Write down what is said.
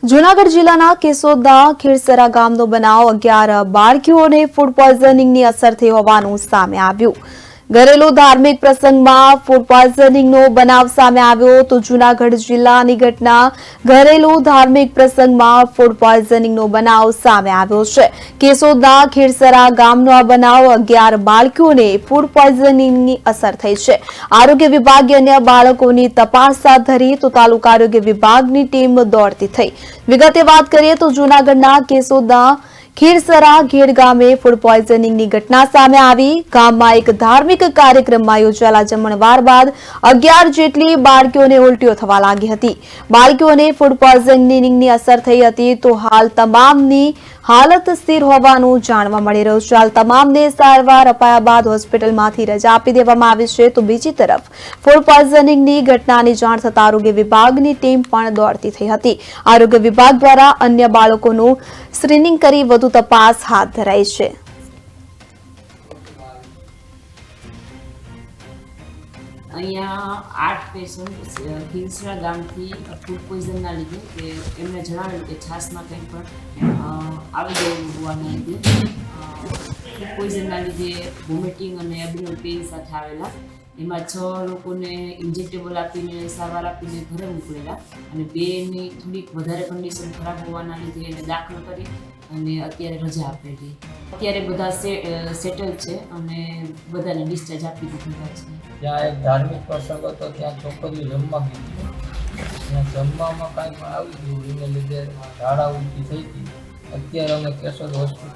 જૂનાગઢ જિલ્લાના કેશોદના ખીરસરા ગામનો બનાવ 11 બાળકીઓને ફૂડ પોઈઝનિંગની અસર થઈ હોવાનું સામે આવ્યું। ઘરેલું ધાર્મિક પ્રસંગમાં ફૂડ પોઈઝનિંગનો બનાવ સામે આવ્યો તો જૂનાગઢ જિલ્લાની ઘટના ઘરેલું ધાર્મિક પ્રસંગમાં ફૂડ પોઈઝનિંગનો બનાવ સામે આવ્યો છે। કેશોદના ખીરસરા ગામનો આ બનાવ 11 બાળકીઓને ફૂડ પોઈઝનિંગની અસર થઈ છે। આરોગ્ય વિભાગે અન્ય બાળકોની તપાસ હાથ ધરી તો તાલુકા આરોગ્ય વિભાગની ટીમ દોડતી થઈ। વિગતે વાત કરીએ તો જૂનાગઢના કેશોદના ખીરસરા ઘેડ ગામે ફૂડ પોઈઝનિંગની ઘટના સામે આવી। ગામમાં એક ધાર્મિક કાર્યક્રમમાં યોજાયેલા જમણવાર બાદ 11 જેટલી બાળકીઓને ઉલટીઓ થવા લાગી હતી। બાળકીઓને ફૂડ પોઈઝનિંગની અસર થઈ હતી તો હાલ તમામની હાલત સ્થિર હોવાનું જાણવા મળી રહ્યું છે। હાલ તમામને સારવાર અપાયા બાદ હોસ્પિટલમાંથી રજા આપી દેવામાં આવી છે તો બીજી તરફ ફૂડ પોઈઝનિંગની ઘટનાની જાણ થતાં આરોગ્ય વિભાગની ટીમ પણ દોડતી થઈ હતી। આરોગ્ય વિભાગ દ્વારા અન્ય બાળકોનું સ્ક્રીનિંગ કરી વધુ તપાસ હાથ ધરાઈ છે। અહીંયા 8 પેશન્ટ ખીરસરા ગામથી ફૂડ પોઈઝનના લીધે કે એમને જણાવેલું કે છાશમાં કંઈ પણ આવી ગયેલું હોવાના લીધે ફૂડ પોઈઝનના લીધે વોમિટિંગ અને એબ્ડોમિનલ પેઇન સાથે આવેલા। એમાં 6 લોકોને ઇન્જેક્ટેબલ આપીને સારવાર આપીને ઘરે મોકલેલા અને 2ની થોડીક વધારે કન્ડિશન ખરાબ હોવાના લીધે એને દાખલ કરી અને અત્યારે રજા આપેલી। અત્યારે બધા સેટલ છે અને બધાને ડિસ્ચાર્જ આપી દીધેલા છે। ત્યાં એક ધાર્મિક પ્રસંગ હતો, ત્યાં છોકરીઓ જમવા ગઈ, ત્યાં જમવામાં કાંઈ પણ આવી ગયું, એને લીધે ઝાડા ઉલટી થઈ હતી। અત્યારે અમે કેશોદ હોસ્પિટલ